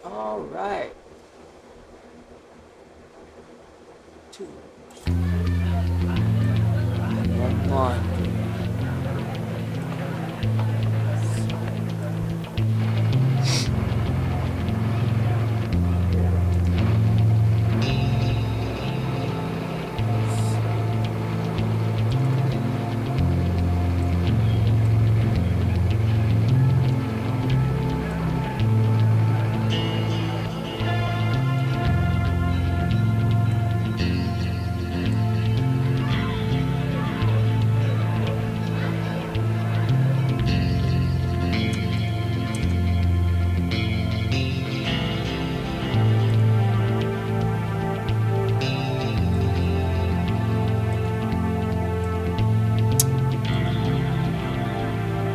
All right. 2, 1.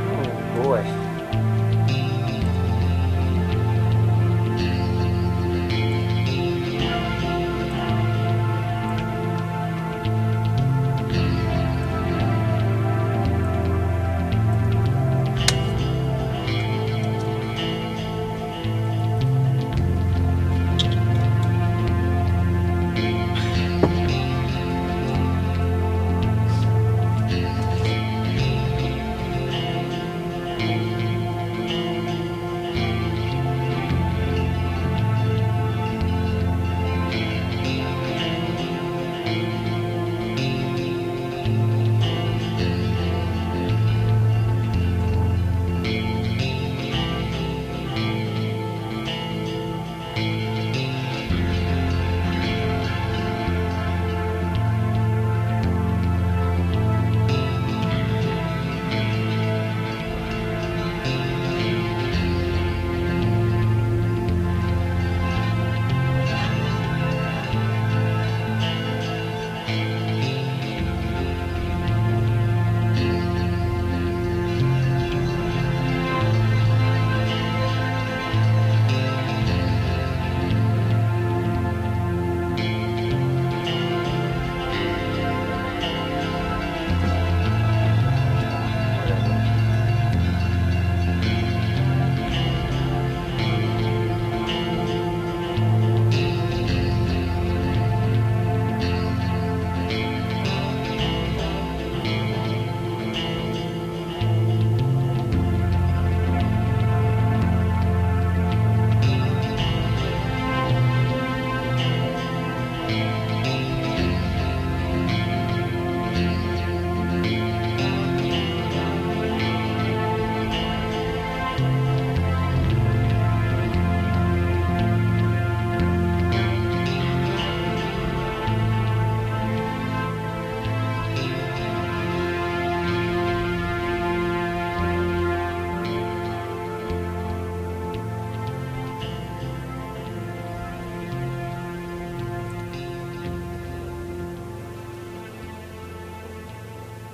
Oh boy.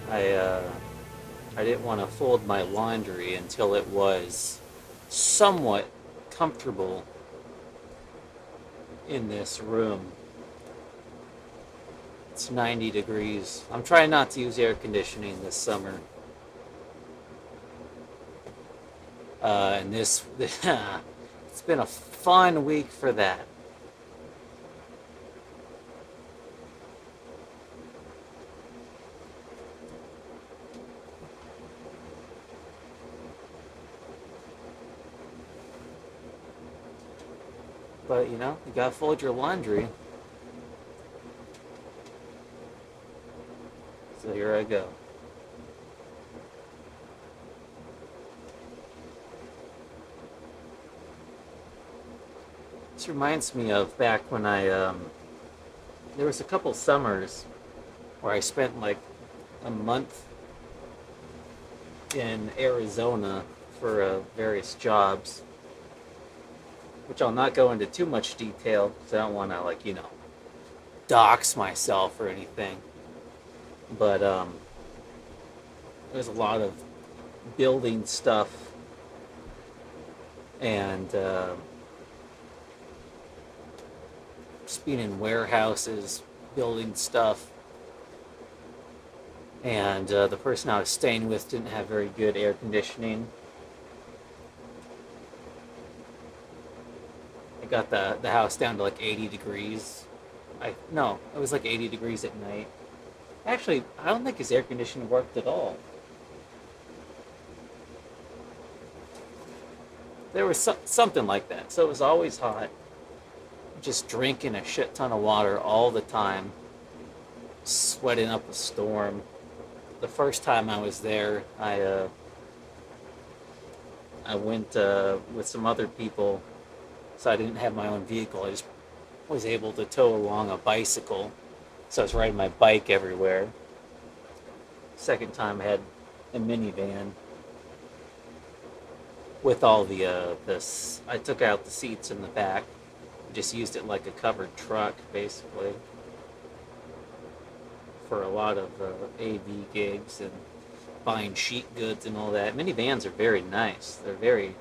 I uh, I didn't want to fold my laundry until it was somewhat comfortable in this room. It's 90 degrees. I'm trying not to use air conditioning this summer. And this, it's been a fun week for that. But you know, you gotta fold your laundry. So here I go. This reminds me of back when there was a couple summers where I spent like a month in Arizona for various jobs, which I'll not go into too much detail because I don't want to dox myself or anything. But there's a lot of building stuff and just being in warehouses, building stuff. And the person I was staying with didn't have very good air conditioning. got the house down to like 80 degrees. No, it was like 80 degrees at night. Actually, I don't think his air conditioning worked at all. There was something like that. So it was always hot. Just drinking a shit ton of water all the time, sweating up a storm. The first time I was there, I went with some other people, so I didn't have my own vehicle. I just was able to tow along a bicycle, so I was riding my bike everywhere. Second time I had a minivan with all the this. I took out the seats in the back, just used it like a covered truck basically for a lot of AV gigs and buying sheet goods and all that. Minivans are very nice. They're very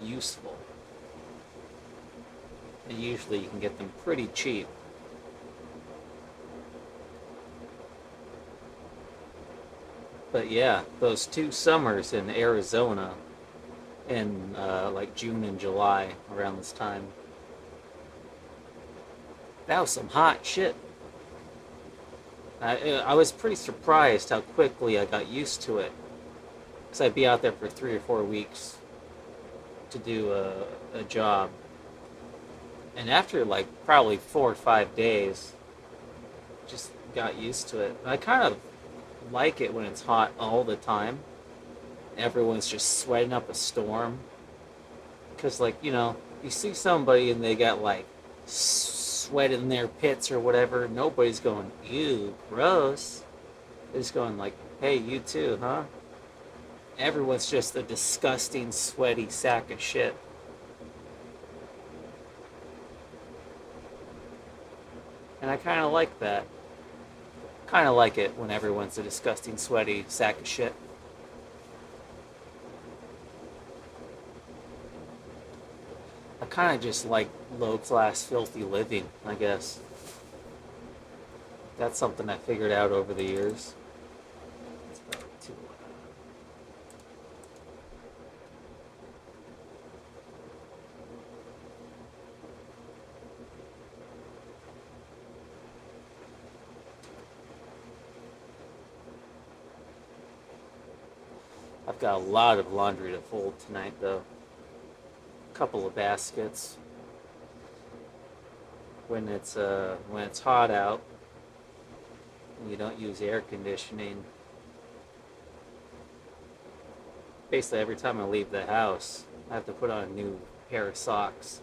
useful. And usually you can get them pretty cheap. But yeah, those 2 summers in Arizona in like June and July around this time, that was some hot shit. I was pretty surprised how quickly I got used to it. Because I'd be out there for 3 or 4 weeks to do a job. And after like probably 4 or 5 days, just got used to it. I kind of like it when it's hot all the time. Everyone's just sweating up a storm. Because, like, you see somebody and they got like sweat in their pits or whatever. Nobody's going, ew, gross. They're just going, like, hey, you too, huh? Everyone's just a disgusting, sweaty sack of shit. And I kind of like that. Kind of like it when everyone's a disgusting, sweaty sack of shit. I kind of just like low-class, filthy living, I guess. That's something I figured out over the years. It's probably too loud. I've got a lot of laundry to fold tonight, though. A couple of baskets. When it's hot out, and you don't use air conditioning, basically every time I leave the house, I have to put on a new pair of socks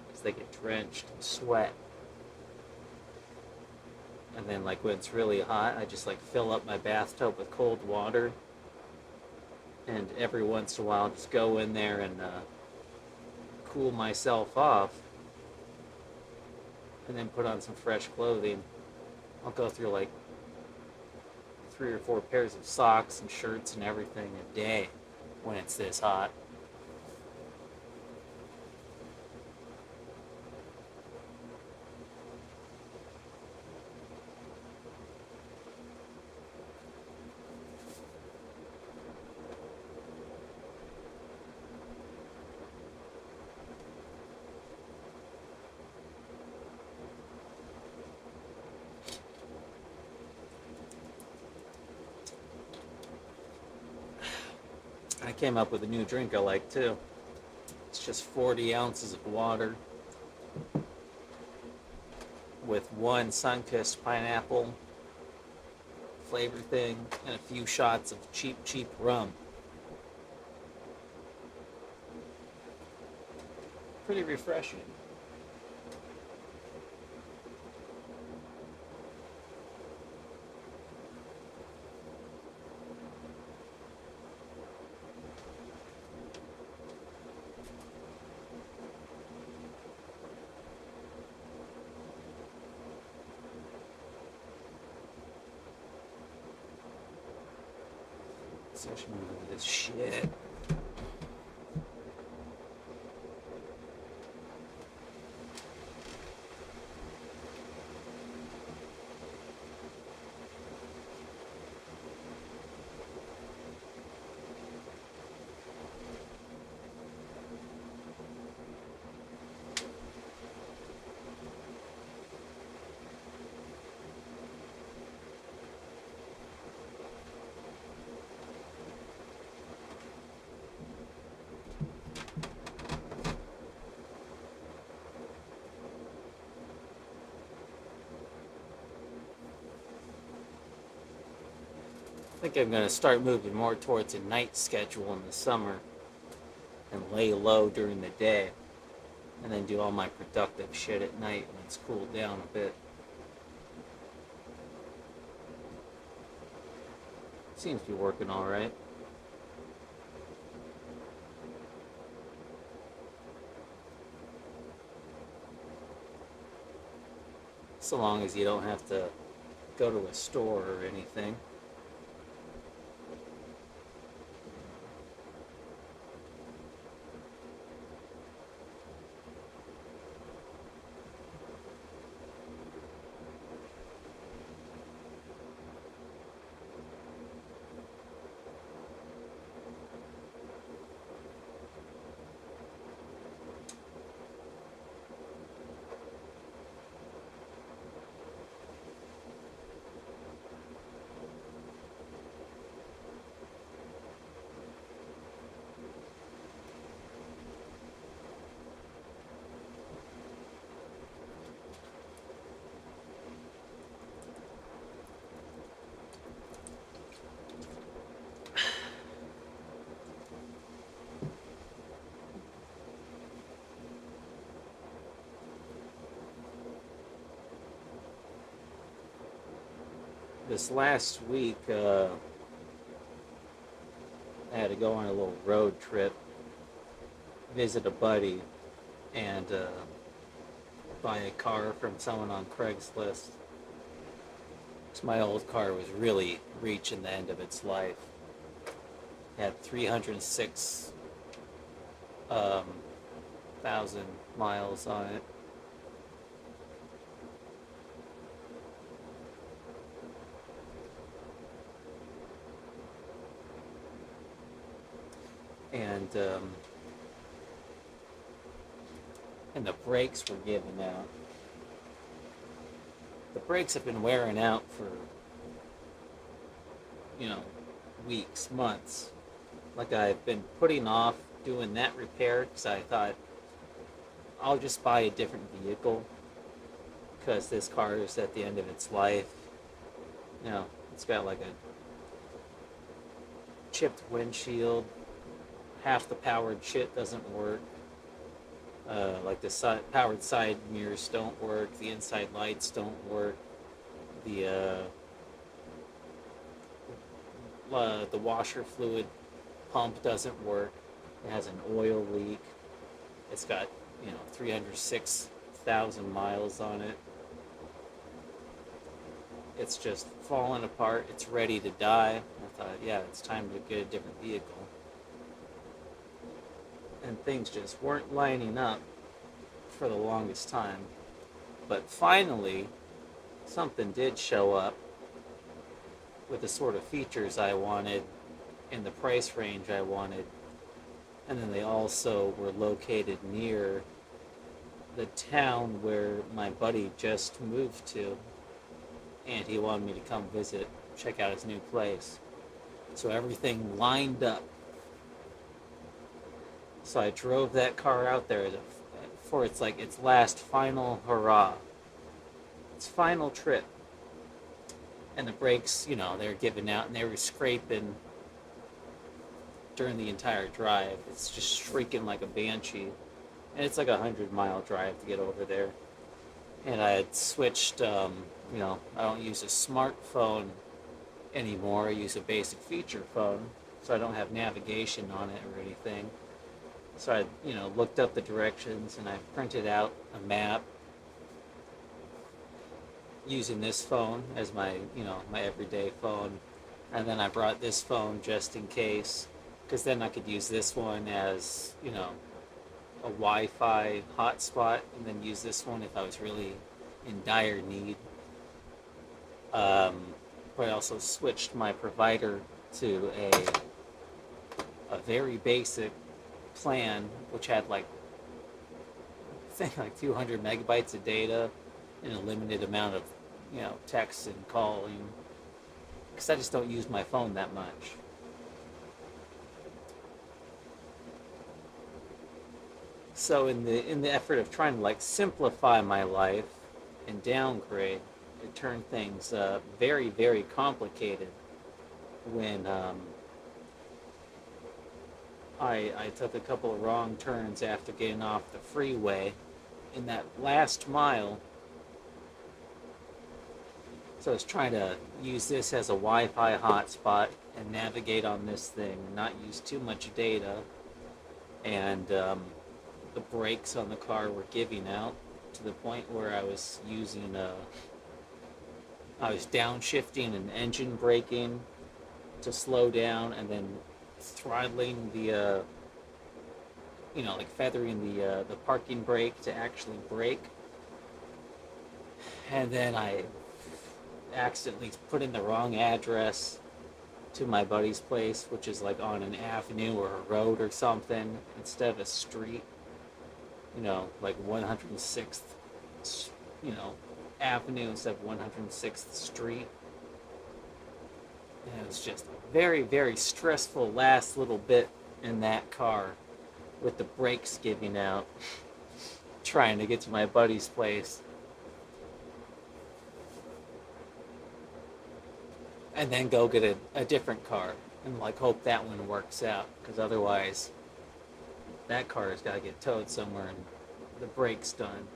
because they get drenched in sweat. And then, like, when it's really hot, I just like fill up my bathtub with cold water, and every once in a while just go in there and cool myself off, and then put on some fresh clothing. I'll go through like 3 or 4 pairs of socks and shirts and everything a day when it's this hot. I came up with a new drink I like too. It's just 40 ounces of water with one sun-kissed pineapple flavor thing and a few shots of cheap rum. Pretty refreshing. So I should move over this shit. think I'm going to start moving more towards a night schedule in the summer and lay low during the day and then do all my productive shit at night when it's cooled down a bit. Seems to be working all right. So long as you don't have to go to a store or anything. This last week, I had to go on a little road trip, visit a buddy, and buy a car from someone on Craigslist. So my old car was really reaching the end of its life. It had 306 thousand miles on it. And and the brakes were giving out. The brakes have been wearing out for, you know, weeks, months. Like I've been putting off doing that repair because I thought I'll just buy a different vehicle because this car is at the end of its life. You know, it's got like a chipped windshield. Half the powered shit doesn't work. Like the powered side mirrors don't work. The inside lights don't work. The washer fluid pump doesn't work. It has an oil leak. It's got 306,000 miles on it. It's just falling apart. It's ready to die. I thought, yeah, it's time to get a different vehicle. And things just weren't lining up for the longest time. But finally, something did show up with the sort of features I wanted in the price range I wanted. And then they also were located near the town where my buddy just moved to. And he wanted me to come visit, check out his new place. So everything lined up. So I drove that car out there for its last final hurrah. Its final trip. And the brakes, they're giving out and they were scraping during the entire drive. It's just shrieking like a banshee. And it's like a 100-mile drive to get over there. And I had switched, I don't use a smartphone anymore. I use a basic feature phone. So I don't have navigation on it or anything. So I, looked up the directions and I printed out a map using this phone as my, my everyday phone. And then I brought this phone just in case, because then I could use this one as, a Wi-Fi hotspot, and then use this one if I was really in dire need. But I also switched my provider to a very basic plan, which had like 200 megabytes of data and a limited amount of text and calling, because I just don't use my phone that much. So in the effort of trying to simplify my life and downgrade, it turned things very, very complicated. when I took a couple of wrong turns after getting off the freeway in that last mile. So I was trying to use this as a Wi-Fi hotspot and navigate on this thing, and not use too much data. And the brakes on the car were giving out to the point where I was downshifting and engine braking to slow down, and then throttling like feathering the parking brake to actually brake. And then I accidentally put in the wrong address to my buddy's place, which is like on an avenue or a road or something instead of a street. Like 106th, avenue instead of 106th Street. And it was just a very, very stressful last little bit in that car with the brakes giving out, trying to get to my buddy's place. And then go get a different car and like hope that one works out, because otherwise that car has got to get towed somewhere and the brake's done.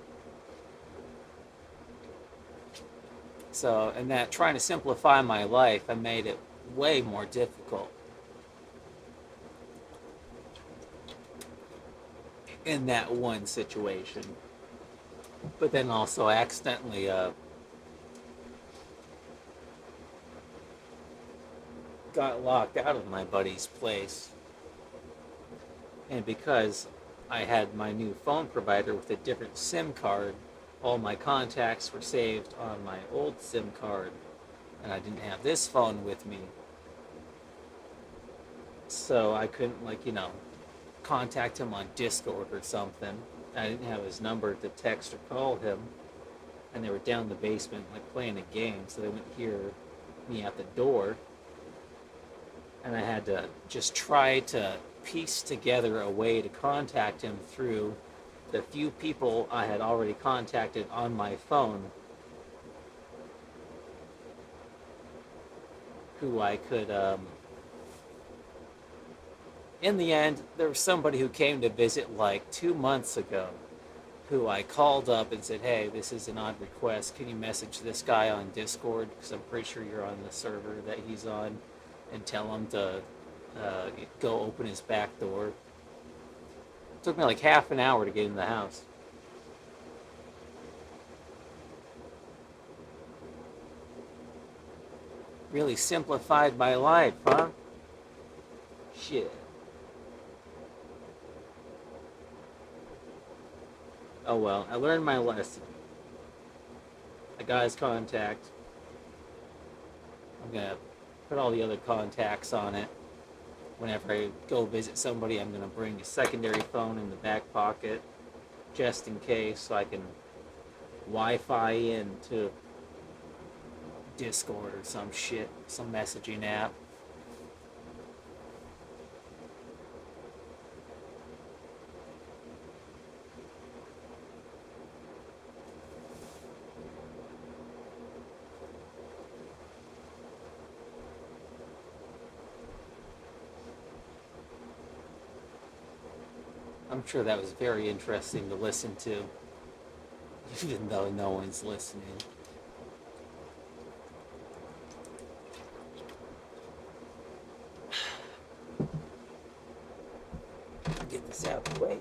So, and that trying to simplify my life, I made it way more difficult in that one situation. But then also accidentally got locked out of my buddy's place. And because I had my new phone provider with a different SIM card, all my contacts were saved on my old SIM card, and I didn't have this phone with me. So I couldn't, contact him on Discord or something. I didn't have his number to text or call him, and they were down in the basement, playing a game, so they wouldn't hear me at the door. And I had to just try to piece together a way to contact him through the few people I had already contacted on my phone, who I could, in the end, there was somebody who came to visit 2 months ago, who I called up and said, hey, this is an odd request, can you message this guy on Discord, because I'm pretty sure you're on the server that he's on, and tell him to go open his back door. It took me half an hour to get in the house. Really simplified my life, huh? Shit. Oh well, I learned my lesson. I got his contact. I'm gonna put all the other contacts on it. Whenever I go visit somebody, I'm going to bring a secondary phone in the back pocket, just in case, so I can Wi-Fi into Discord or some shit, some messaging app. I'm sure that was very interesting to listen to, even though no one's listening. Get this out of the way.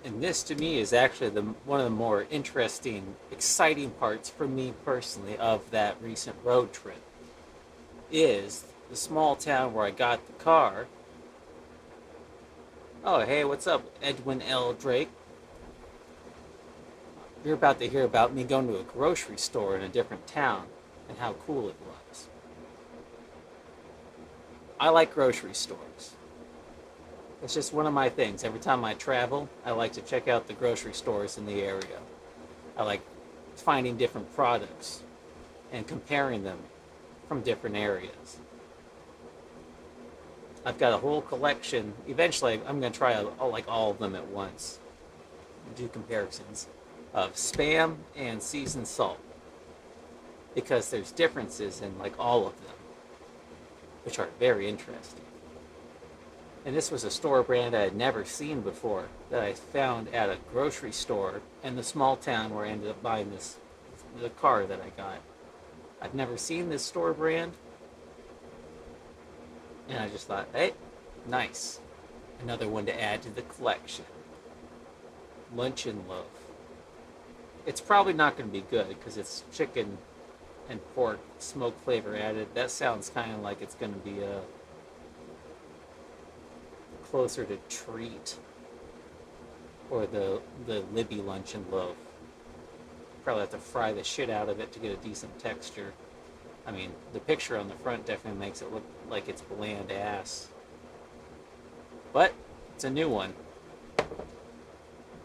And this to me is actually one of the more interesting, exciting parts for me personally of that recent road trip is the small town where I got the car. Oh, hey, what's up, Edwin L. Drake? You're about to hear about me going to a grocery store in a different town and how cool it was. I like grocery stores. It's just one of my things. Every time I travel, I like to check out the grocery stores in the area. I like finding different products and comparing them from different areas. I've got a whole collection. Eventually, I'm going to try like all of them at once. Do comparisons of Spam and seasoned salt because there's differences in like all of them, which are very interesting. And this was a store brand I had never seen before that I found at a grocery store in the small town where I ended up buying the car that I got. I've never seen this store brand, and I just thought, hey, nice. Another one to add to the collection. Luncheon loaf. It's probably not going to be good because it's chicken and pork, smoke flavor added. That sounds kind of like it's going to be closer to treat or the Libby luncheon loaf. Probably have to fry the shit out of it to get a decent texture. I mean, the picture on the front definitely makes it look like it's bland ass. But it's a new one.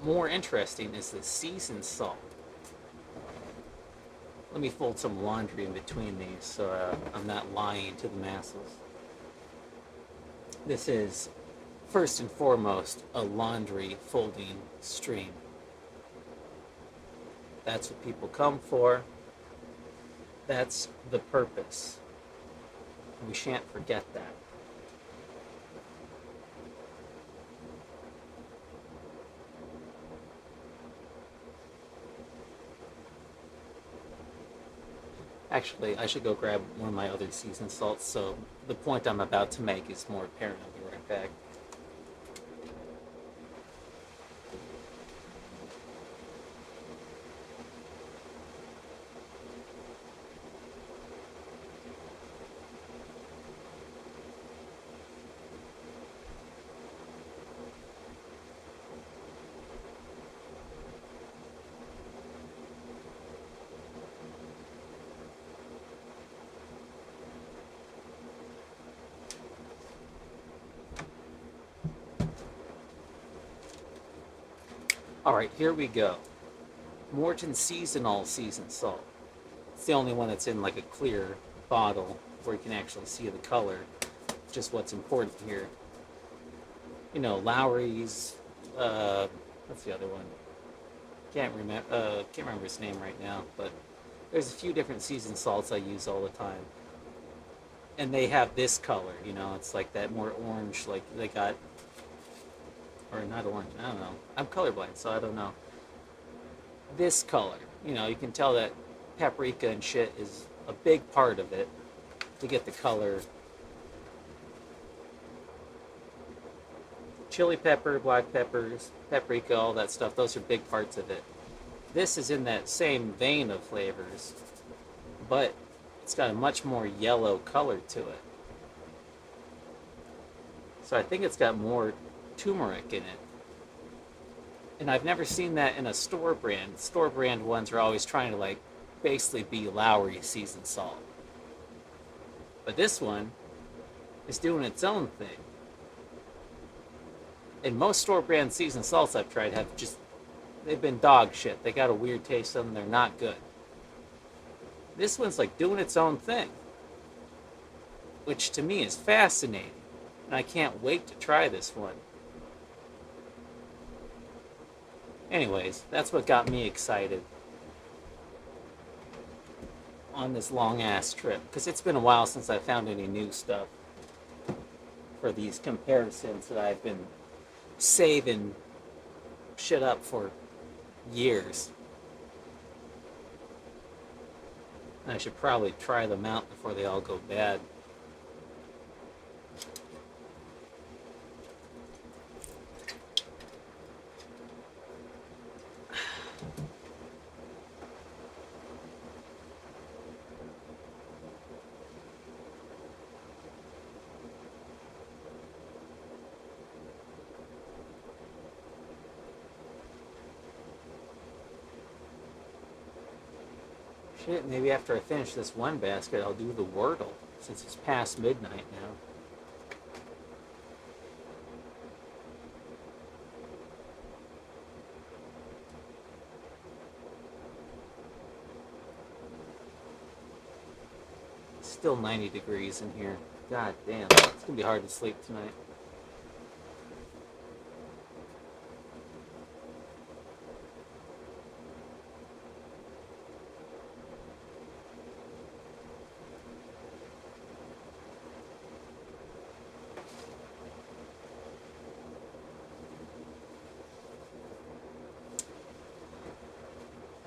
More interesting is the seasoned salt. Let me fold some laundry in between these so I'm not lying to the masses. This is, first and foremost, a laundry folding stream. That's what people come for. That's the purpose. We shan't forget that. Actually, I should go grab one of my other seasoned salts, so the point I'm about to make is more apparent. I'll be right back. Alright, here we go. Morton Seasonal Seasoned Salt. It's the only one that's in like a clear bottle where you can actually see the color. Just what's important here. You know, Lowry's, what's the other one? Can't remember his name right now, but there's a few different seasoned salts I use all the time. And they have this color, you know, it's like that more orange, like they got, or not orange, I don't know. I'm colorblind, so I don't know. This color, you know, you can tell that paprika and shit is a big part of it to get the color. Chili pepper, black peppers, paprika, all that stuff, those are big parts of it. This is in that same vein of flavors, but it's got a much more yellow color to it. So I think it's got more turmeric in it. And I've never seen that in a store brand. Store brand ones are always trying to like basically be Lowry seasoned salt. But this one is doing its own thing. And most store brand seasoned salts I've tried have just, they've been dog shit. They got a weird taste to them. They're not good. This one's like doing its own thing, which to me is fascinating. And I can't wait to try this one. Anyways, that's what got me excited on this long ass trip, because it's been a while since I found any new stuff for these comparisons that I've been saving shit up for years. And I should probably try them out before they all go bad. Shit, maybe after I finish this one basket, I'll do the Wordle, since it's past midnight now. It's still 90 degrees in here. God damn, it's gonna be hard to sleep tonight.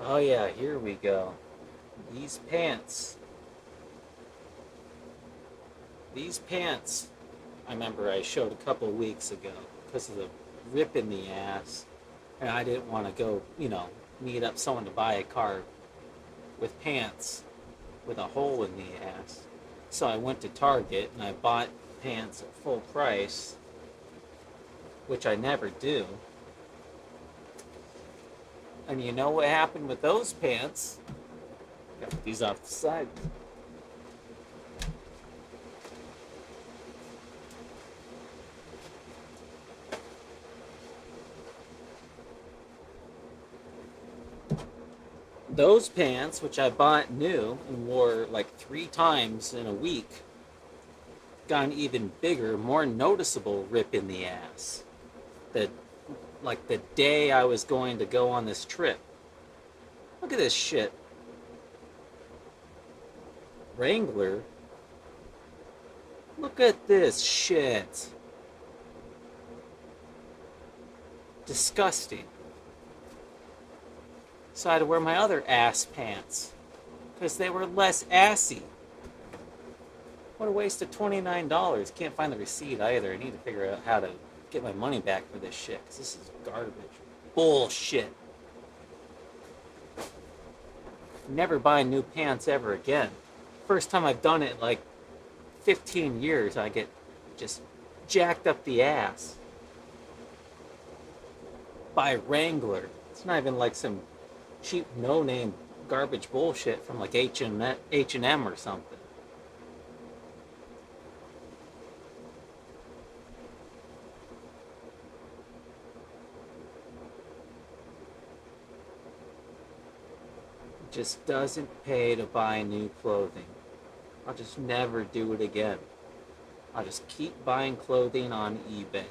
Oh yeah, here we go. These pants. These pants, I remember I showed a couple of weeks ago because of the rip in the ass. And I didn't want to go, meet up someone to buy a car with pants with a hole in the ass. So I went to Target and I bought pants at full price, which I never do. And you know what happened with those pants? Got these off the side. Those pants, which I bought new and wore like 3 times in a week, got an even bigger, more noticeable rip in the ass. The day I was going to go on this trip. Look at this shit. Wrangler. Look at this shit. Disgusting. So I had to wear my other ass pants because they were less assy. What a waste of $29. Can't find the receipt either. I need to figure out how to get my money back for this shit because this is garbage. Bullshit. Never buy new pants ever again. First time I've done it in like 15 years, I get just jacked up the ass. By Wrangler. It's not even like some cheap no-name garbage bullshit from like H&M or something. It just doesn't pay to buy new clothing. I'll just never do it again. I'll just keep buying clothing on eBay.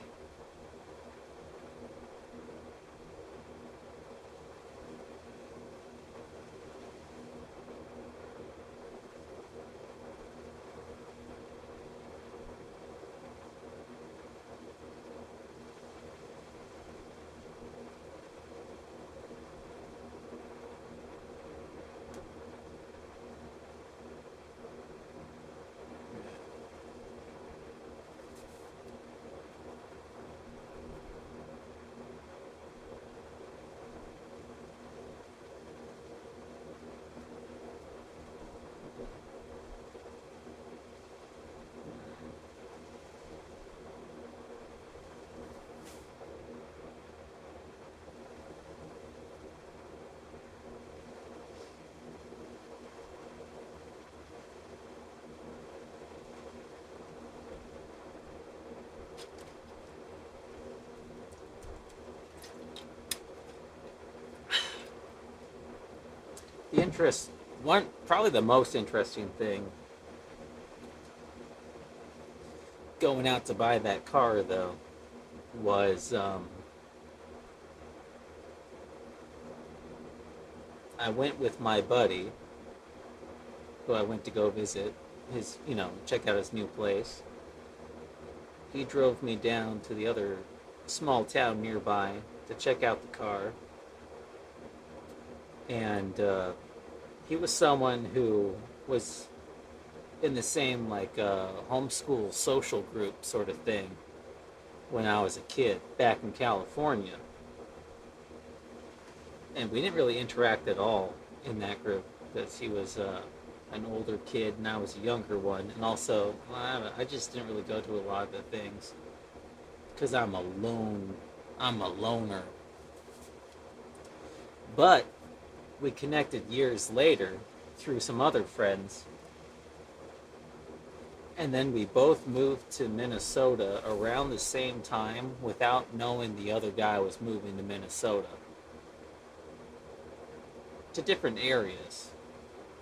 Probably the most interesting thing going out to buy that car though was I went with my buddy who I went to go visit his, check out his new place. He drove me down to the other small town nearby to check out the car. And he was someone who was in the same homeschool social group sort of thing when I was a kid back in California. And we didn't really interact at all in that group because he was an older kid and I was a younger one. And also, I just didn't really go to a lot of the things because I'm a loner. But we connected years later through some other friends. And then we both moved to Minnesota around the same time without knowing the other guy was moving to Minnesota. To different areas.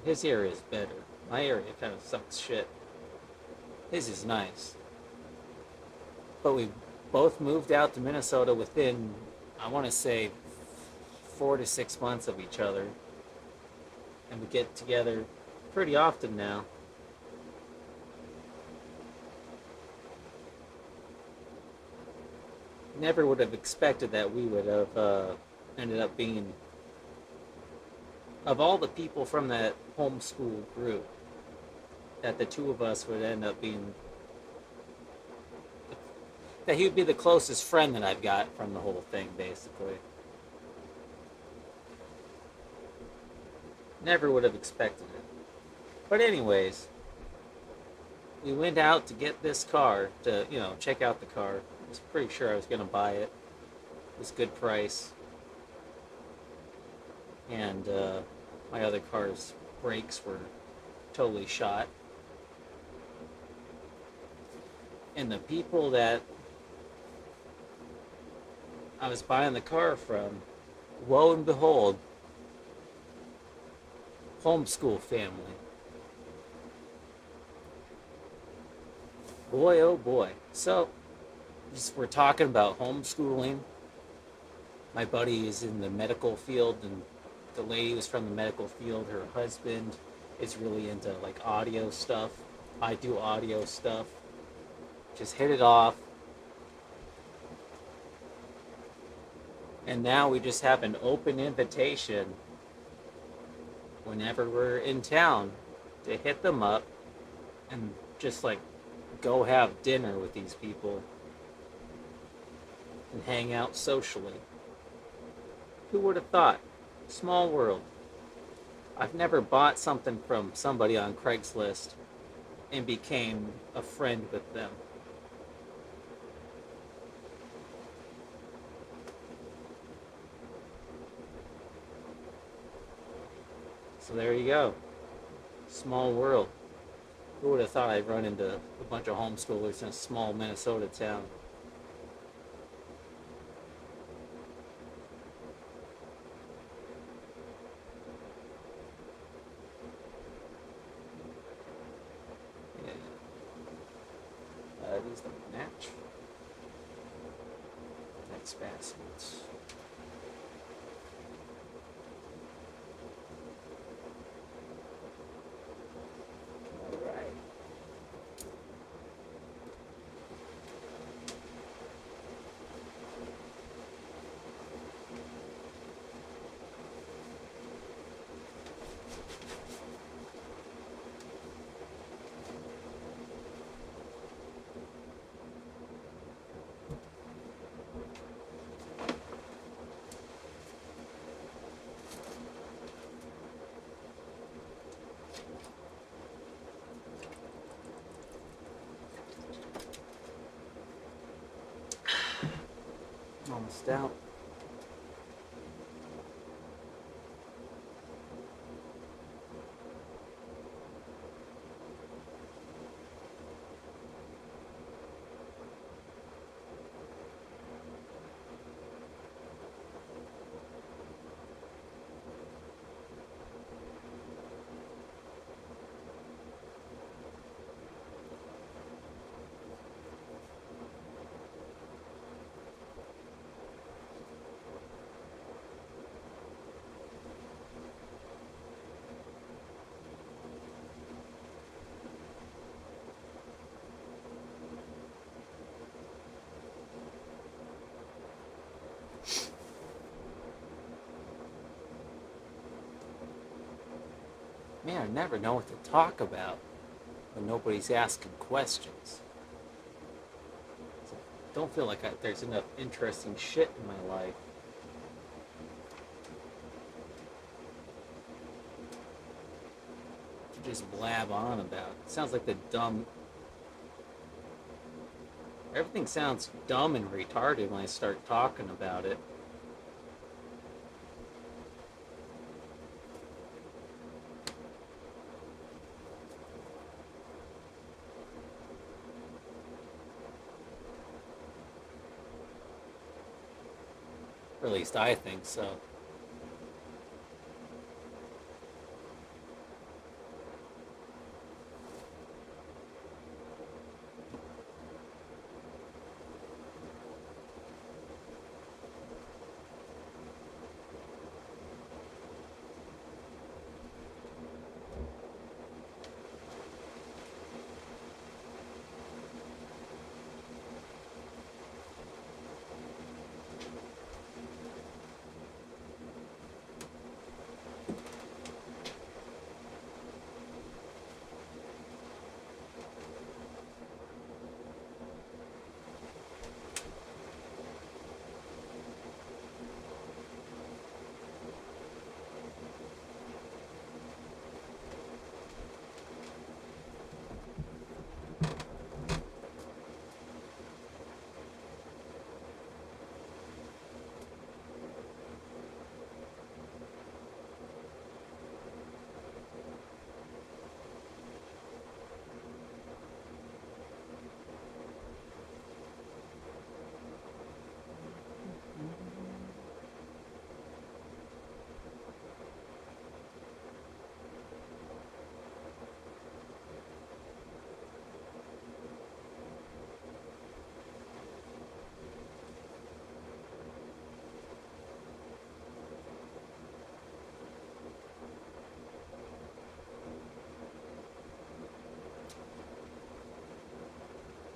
His area is better. My area kind of sucks shit. His is nice. But we both moved out to Minnesota within, I want to say, 4 to 6 months of each other. And we get together pretty often now. Never would have expected that we would have ended up being, of all the people from that homeschool group, that the two of us would end up being, that he would be the closest friend that I've got from the whole thing, basically. Never would have expected it. But anyways, we went out to get this car, to, check out the car. I was pretty sure I was going to buy it. It was a good price. And my other car's brakes were totally shot. And the people that I was buying the car from, lo and behold, homeschool family. Boy, oh boy. So, we're talking about homeschooling. My buddy is in the medical field, and the lady was from the medical field. Her husband is really into like audio stuff. I do audio stuff. Just hit it off. And now we just have an open invitation whenever we're in town to hit them up and just like go have dinner with these people and hang out socially. Who would have thought? Small world. I've never bought something from somebody on Craigslist and became a friend with them. So there you go. Small world. Who would have thought I'd run into a bunch of homeschoolers in a small Minnesota town? Yeah. That is the match. Next baskets. Almost out. Man, I never know what to talk about when nobody's asking questions. So I don't feel like there's enough interesting shit in my life. To just blab on about. It sounds like the dumb... Everything sounds dumb and retarded when I start talking about it. Or at least I think so.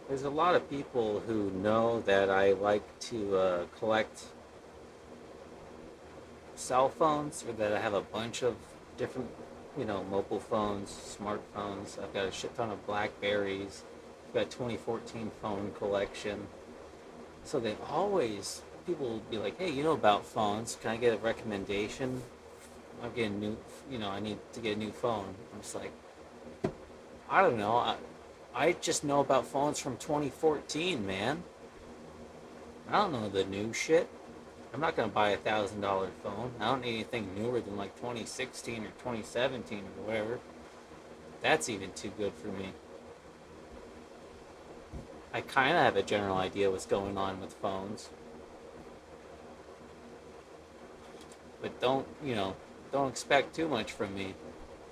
There's a lot of people who know that I like to collect cell phones, or that I have a bunch of different, mobile phones, smartphones. I've got a shit ton of Blackberries. I've got a 2014 phone collection. So they always, people will be like, hey, you know about phones? Can I get a recommendation? I'm getting new, I need to get a new phone. I'm just like, I don't know. I just know about phones from 2014, man. I don't know the new shit. I'm not gonna buy $1,000 phone. I don't need anything newer than like 2016 or 2017 or whatever. That's even too good for me. I kind of have a general idea what's going on with phones, but don't expect too much from me.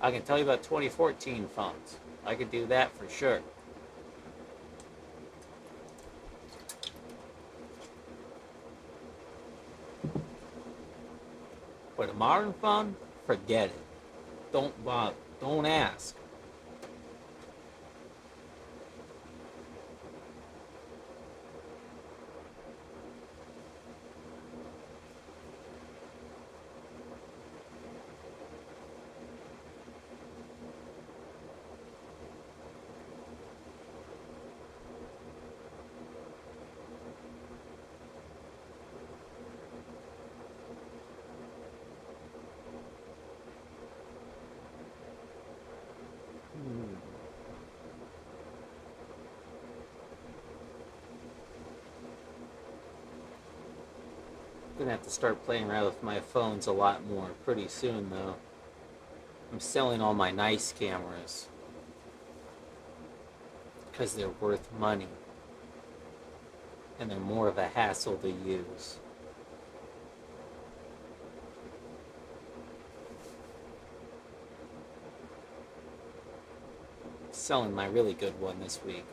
I can tell you about 2014 phones. I could do that for sure. But a modern phone, forget it. Don't bother. Don't ask. Hmm. I'm gonna have to start playing around with my phones a lot more pretty soon, though. I'm selling all my nice cameras because they're worth money and they're more of a hassle to use. Selling my really good one this week,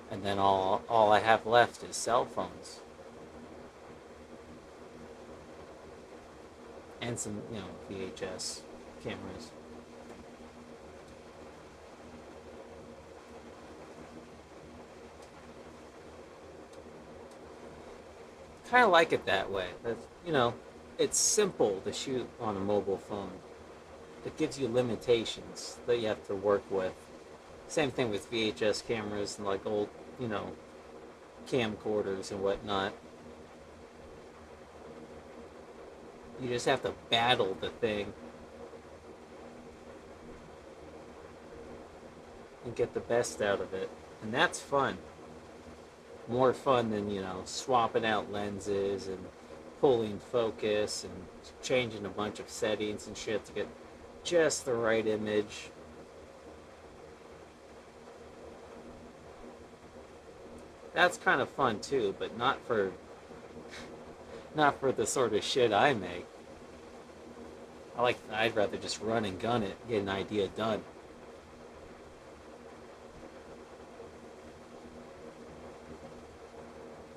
and then all I have left is cell phones and some VHS cameras. Kind of like it that way. It's simple to shoot on a mobile phone. It gives you limitations that you have to work with. Same thing with VHS cameras and like old, you know, camcorders and whatnot. You just have to battle the thing and get the best out of it. And that's fun. More fun than, swapping out lenses and pulling focus and changing a bunch of settings and shit to get just the right image. That's kind of fun too, but not for Not for the sort of shit I make. I'd rather just run and gun it, get an idea done.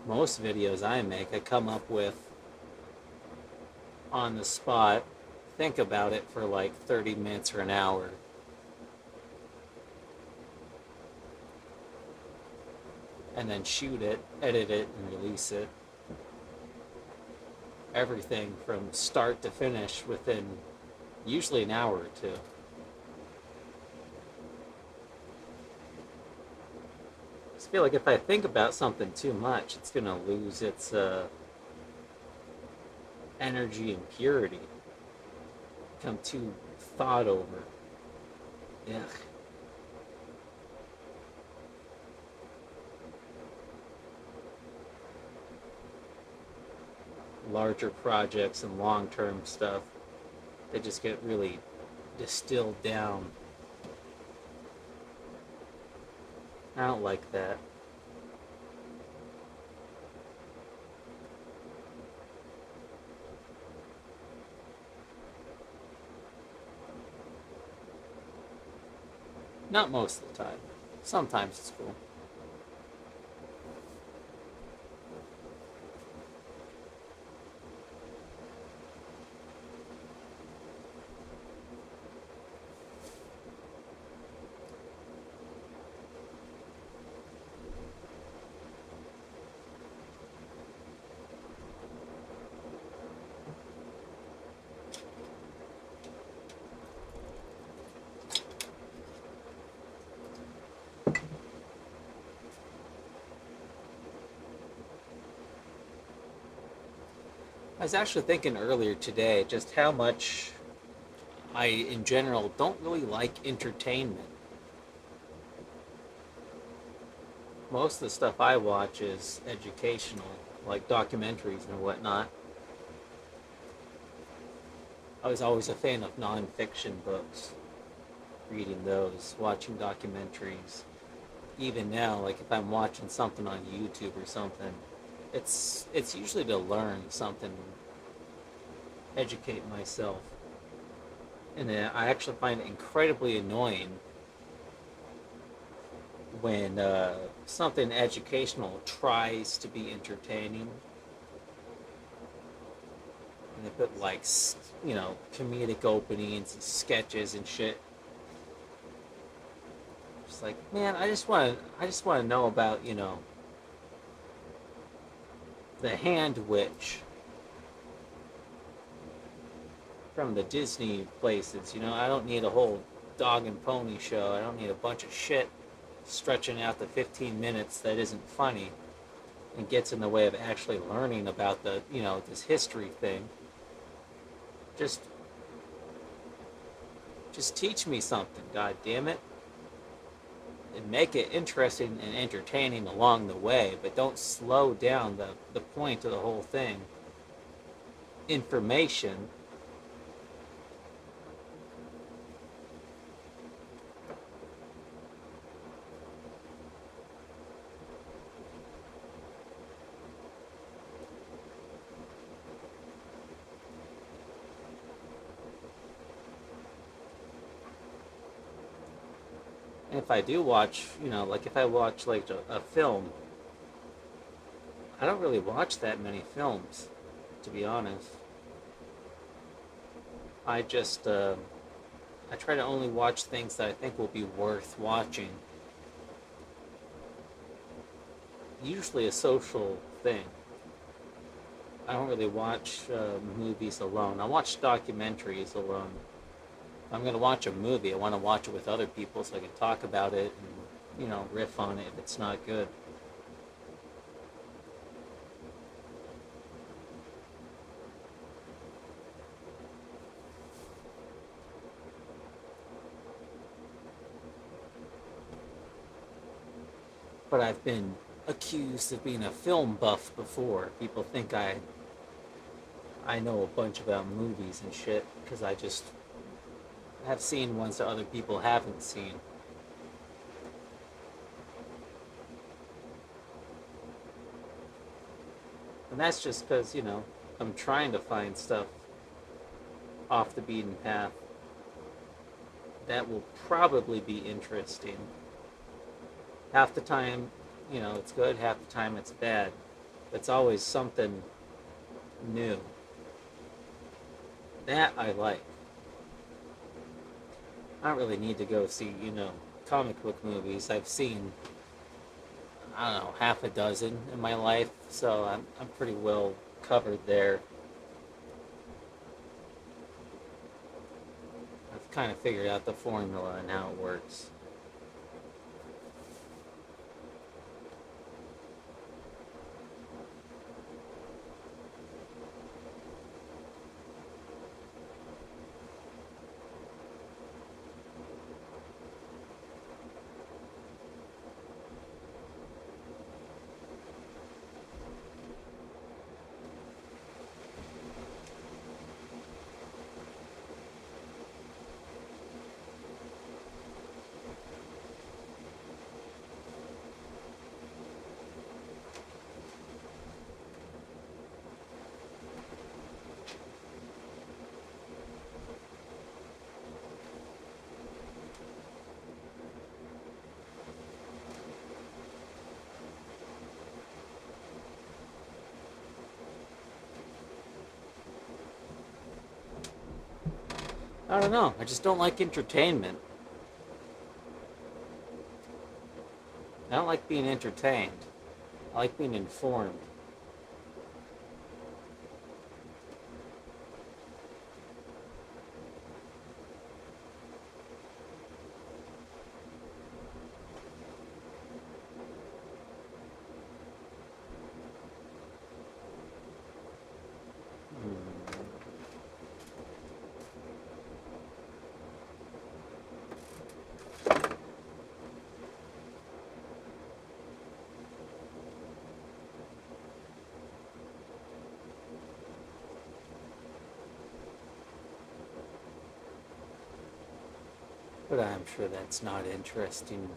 Most videos I make, I come up with on the spot, think about it for like 30 minutes or an hour, and then shoot it, edit it, and release it. Everything from start to finish within usually an hour or two. I just feel like if I think about something too much, it's gonna lose its energy and purity. Become too thought over. Ugh. Larger projects and long-term stuff, they just get really distilled down. I don't like that. Not most of the time. Sometimes it's cool. I was actually thinking earlier today just how much I, in general, don't really like entertainment. Most of the stuff I watch is educational, like documentaries and whatnot. I was always a fan of nonfiction books, reading those, watching documentaries. Even now, like if I'm watching something on YouTube or something, it's usually to learn something, educate myself. And I actually find it incredibly annoying when something educational tries to be entertaining and they put like comedic openings and sketches and shit. Just like, man, I just want to know about the Hand Witch from the Disney places. I don't need a whole dog and pony show. I don't need a bunch of shit stretching out to 15 minutes that isn't funny and gets in the way of actually learning about this history thing. Just just teach me something, god damn it. And make it interesting and entertaining along the way, but don't slow down the point of the whole thing. Information. And if I do watch, like if I watch like a film, I don't really watch that many films, to be honest. I just I try to only watch things that I think will be worth watching. Usually a social thing. I don't really watch movies alone. I watch documentaries alone. If I'm gonna watch a movie, I want to watch it with other people so I can talk about it and riff on it if it's not good. But I've been accused of being a film buff before. People think I know a bunch about movies and shit because I just have seen ones that other people haven't seen. And that's just because, I'm trying to find stuff off the beaten path that will probably be interesting. Half the time, it's good, half the time it's bad. It's always something new. That I like. I don't really need to go see, comic book movies. I've seen, I don't know, half a dozen in my life, so I'm pretty well covered there. I've kind of figured out the formula and how it works. I don't know. I just don't like entertainment. I don't like being entertained. I like being informed. Hmm. But I'm sure that's not interesting.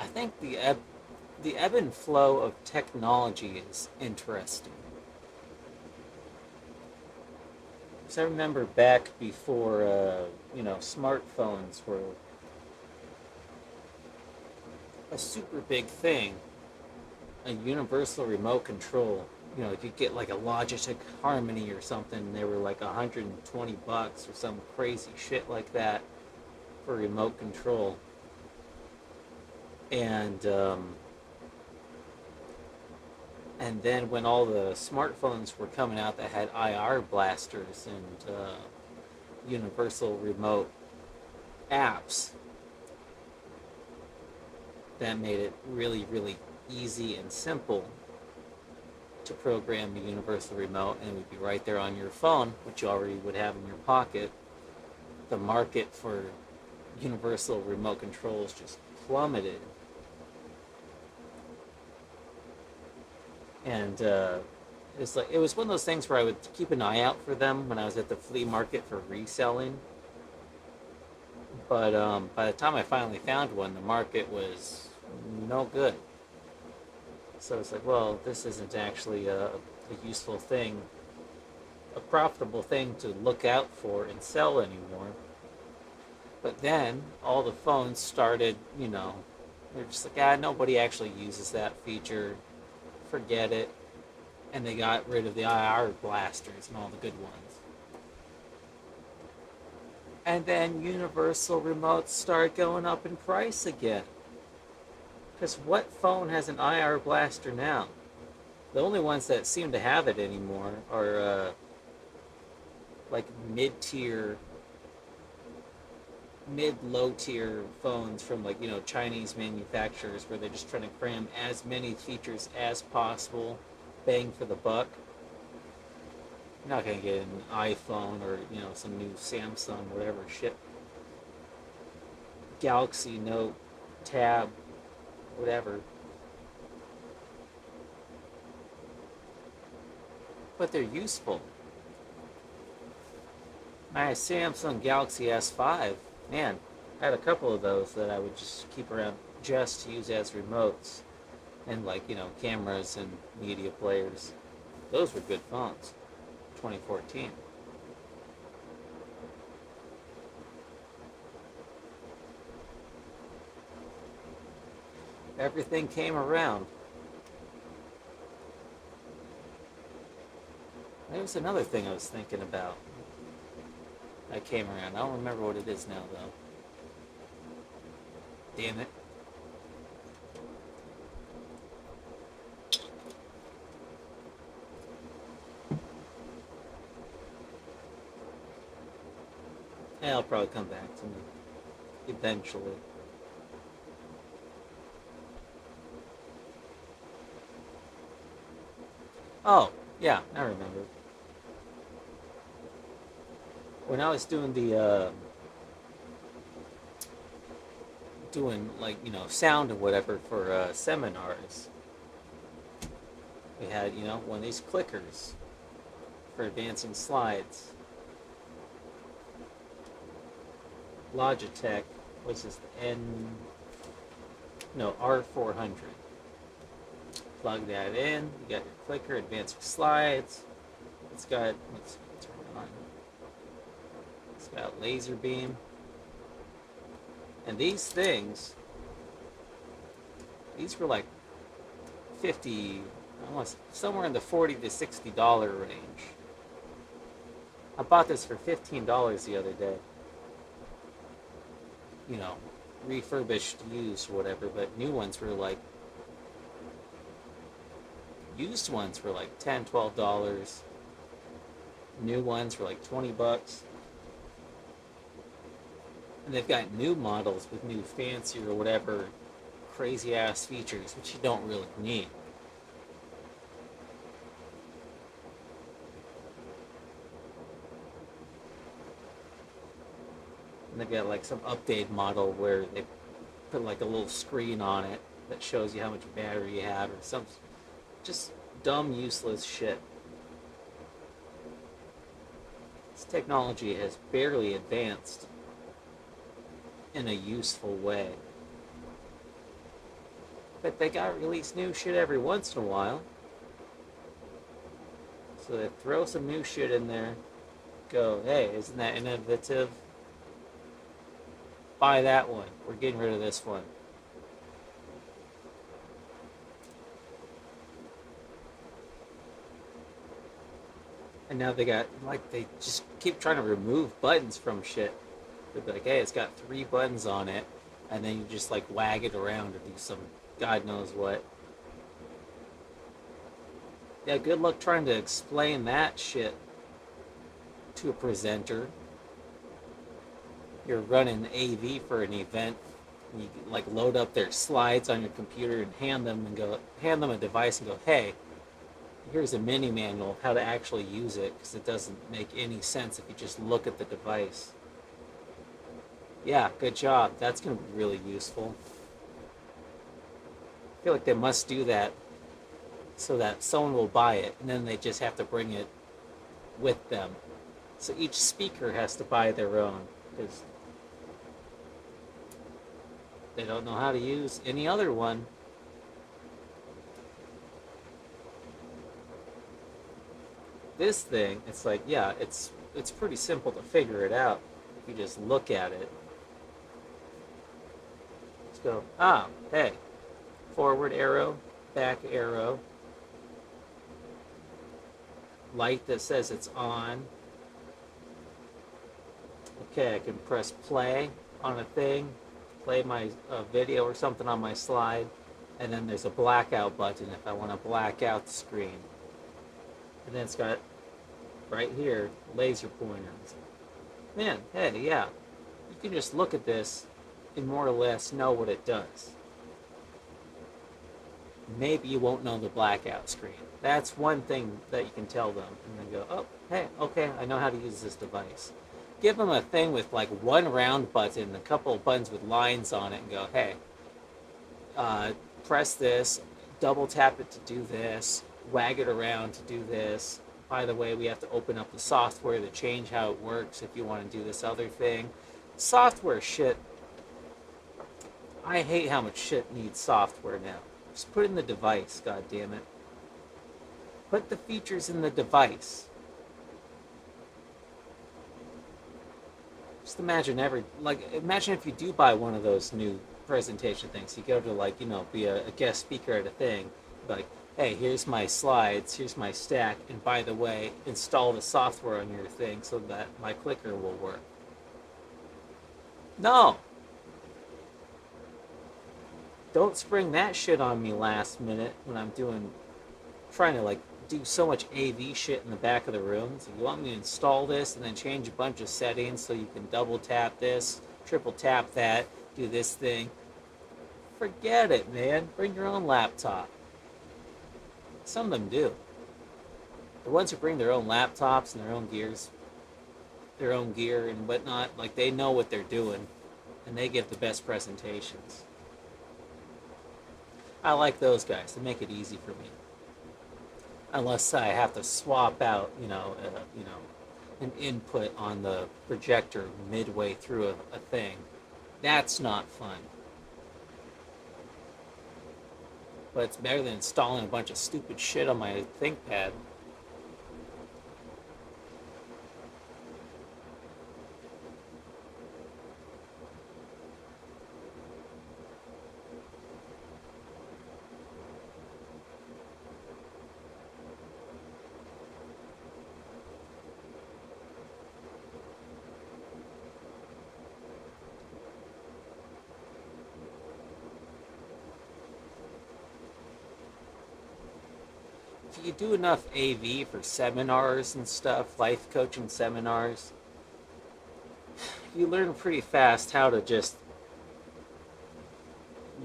I think the ebb and flow of technology is interesting. Because I remember back before, smartphones were a super big thing, a universal remote control. You could get like a Logitech Harmony or something. They were like $120 or some crazy shit like that for remote control. And then when all the smartphones were coming out that had IR blasters and universal remote apps that made it really, really easy and simple to program the universal remote, and it would be right there on your phone, which you already would have in your pocket. The market for universal remote controls just plummeted. And it's like, it was one of those things where I would keep an eye out for them when I was at the flea market for reselling. But by the time I finally found one, the market was no good. So it's like, well, this isn't actually a useful thing, a profitable thing to look out for and sell anymore. But then all the phones started, they're just like, nobody actually uses that feature. Forget it. And they got rid of the IR blasters and all the good ones. And then universal remotes started going up in price again. Because what phone has an IR blaster now? The only ones that seem to have it anymore are like mid-low tier phones from like, Chinese manufacturers, where they're just trying to cram as many features as possible, bang for the buck. You're not going to get an iPhone or, some new Samsung, whatever shit. Galaxy Note, Tab, whatever. But they're useful. My Samsung Galaxy S5, man, I had a couple of those that I would just keep around just to use as remotes. And like, cameras and media players. Those were good phones. 2014. Everything came around. There was another thing I was thinking about that came around. I don't remember what it is now, though. Damn it. Yeah, it'll probably come back to me eventually. Oh, yeah, I remember. When I was doing doing like, sound or whatever for seminars, we had, one of these clickers for advancing slides. Logitech, which is the R400. Plug that in, you got your clicker, advance your slides. It's got, let's turn it on. It's got laser beam. And these things, these were like 50, almost somewhere in the $40 to $60 range. I bought this for $15 the other day. Refurbished, used, whatever, but new ones were like, used ones were like $10, $12. New ones were like $20. And they've got new models with new fancy or whatever crazy ass features, which you don't really need. And they've got like some updated model where they put like a little screen on it that shows you how much battery you have, or some just dumb, useless shit. This technology has barely advanced in a useful way. But they got release new shit every once in a while. So they throw some new shit in there, go, hey, isn't that innovative? Buy that one. We're getting rid of this one. And now they got, like, they just keep trying to remove buttons from shit. They'll be like, hey, it's got 3 buttons on it. And then you just, like, wag it around or do some God knows what. Yeah, good luck trying to explain that shit to a presenter. you're running AV for an event, and you like load up their slides on your computer and hand them a device and go, hey, here's a mini manual of how to actually use it, because it doesn't make any sense if you just look at the device. Yeah, good job. That's going to be really useful. I feel like they must do that so that someone will buy it, and then they just have to bring it with them. So each speaker has to buy their own, because they don't know how to use any other one. This thing, it's like, yeah, it's pretty simple to figure it out if you just look at it. Let's go, hey, forward arrow, back arrow, light that says it's on. Okay, I can press play on a thing, play my video or something on my slide, and then there's a blackout button if I want to black out the screen. And then it's got, right here, laser pointers. Man, hey, yeah, you can just look at this and more or less know what it does. Maybe you won't know the blackout screen. That's one thing that you can tell them, and then go, oh, hey, okay, I know how to use this device. Give them a thing with like one round button, a couple of buttons with lines on it, and go, hey, press this, double tap it to do this, wag it around to do this. By the way, we have to open up the software to change how it works if you want to do this other thing. Software shit. I hate how much shit needs software now. Just put it in the device, god damn it. Put the features in the device. Just imagine imagine if you do buy one of those new presentation things. You go to like, be a guest speaker at a thing, like, hey, here's my slides, here's my stack, and by the way, install the software on your thing so that my clicker will work. No! Don't spring that shit on me last minute when I'm trying to like do so much AV shit in the back of the room. So you want me to install this and then change a bunch of settings so you can double tap this, triple tap that, do this thing. Forget it, man. Bring your own laptop. Some of them do. The ones who bring their own laptops and their own gear and whatnot, like they know what they're doing and they give the best presentations. I like those guys. They make it easy for me. Unless I have to swap out, an input on the projector midway through a thing. That's not fun. But it's better than installing a bunch of stupid shit on my ThinkPad. If you do enough AV for seminars and stuff, life coaching seminars, you learn pretty fast how to just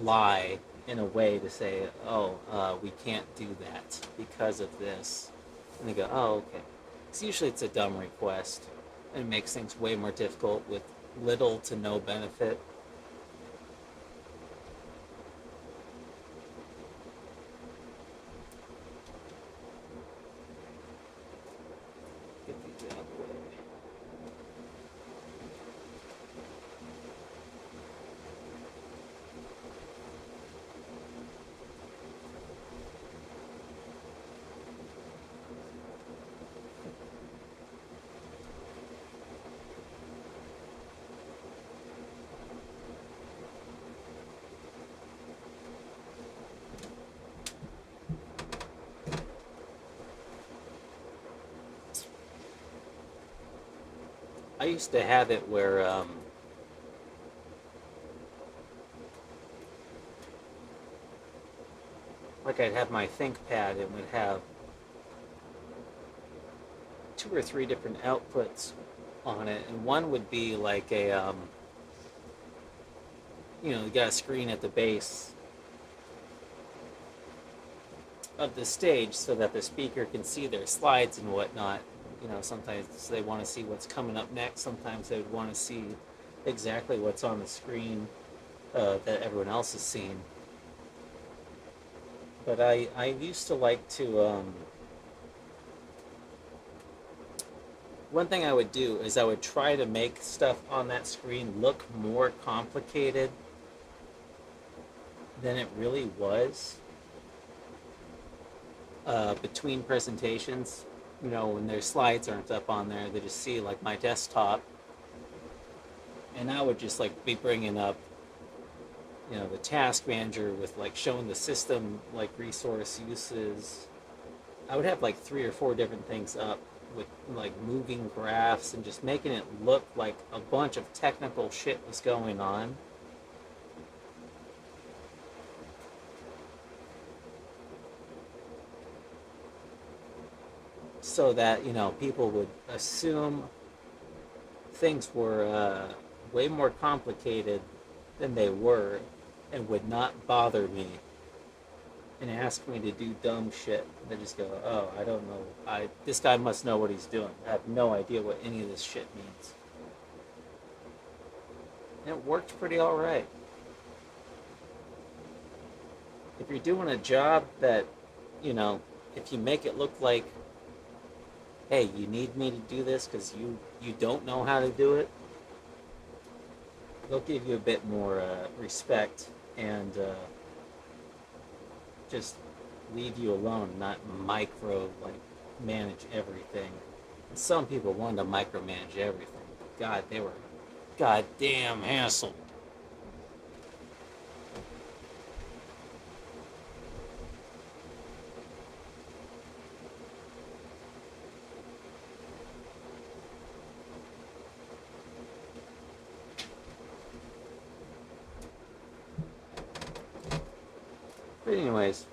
lie in a way to say, we can't do that because of this. And they go, oh, okay. Because usually it's a dumb request, and it makes things way more difficult with little to no benefit. Get these out of the way. I used to have it where like I'd have my ThinkPad and would have 2 or 3 different outputs on it, and one would be like a you got a screen at the base of the stage so that the speaker can see their slides and whatnot. Sometimes they want to see what's coming up next. Sometimes they would want to see exactly what's on the screen that everyone else has seen. But I used to like to. One thing I would do is I would try to make stuff on that screen look more complicated than it really was between presentations. When their slides aren't up on there, they just see like my desktop, and I would just like be bringing up the task manager with like showing the system like resource uses. I would have like 3 or 4 different things up with like moving graphs and just making it look like a bunch of technical shit was going on. So that, people would assume things were way more complicated than they were and would not bother me and ask me to do dumb shit. They just go, oh, I don't know. This guy must know what he's doing. I have no idea what any of this shit means. And it worked pretty all right. If you're doing a job that, if you make it look like, hey, you need me to do this because you don't know how to do it, they'll give you a bit more respect and just leave you alone, not manage everything. And some people wanted to micromanage everything. God, they were goddamn hassle. But anyways,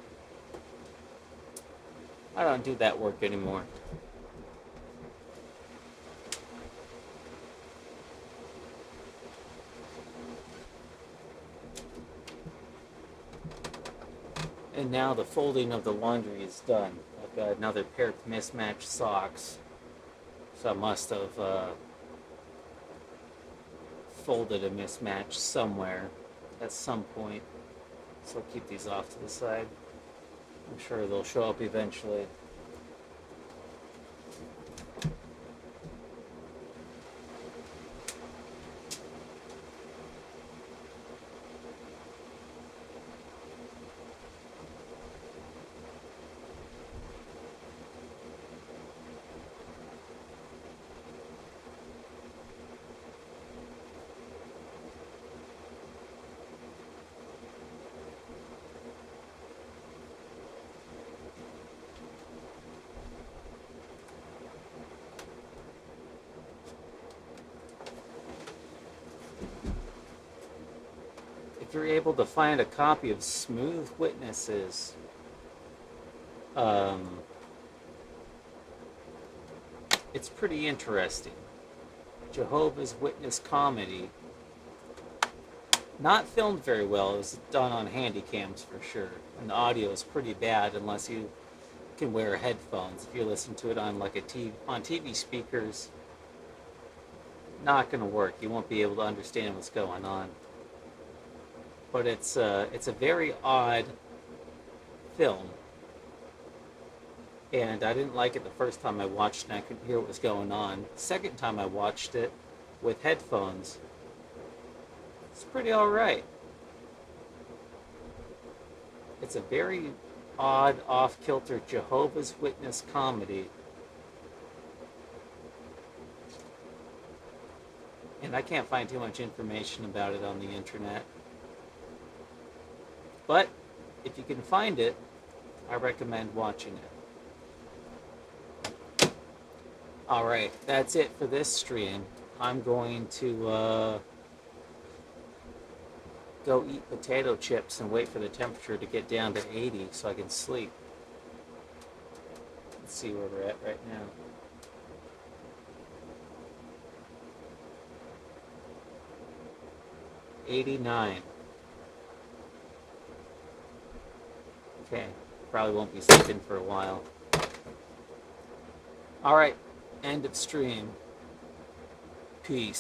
I don't do that work anymore. And now the folding of the laundry is done. I've got another pair of mismatched socks. So I must have folded a mismatch somewhere at some point. So I'll keep these off to the side. I'm sure they'll show up eventually. If you're able to find a copy of Smooth Witnesses, it's pretty interesting. Jehovah's Witness comedy. Not filmed very well. It was done on handy cams for sure. And the audio is pretty bad unless you can wear headphones. If you listen to it on like on TV speakers, not going to work. You won't be able to understand what's going on. But it's a very odd film, and I didn't like it the first time I watched it and I couldn't hear what was going on. The second time I watched it with headphones, it's pretty alright. It's a very odd, off-kilter Jehovah's Witness comedy. And I can't find too much information about it on the internet. But if you can find it, I recommend watching it. Alright, that's it for this stream. I'm going to go eat potato chips and wait for the temperature to get down to 80 so I can sleep. Let's see where we're at right now. 89. Okay, probably won't be sleeping for a while. All right, end of stream. Peace.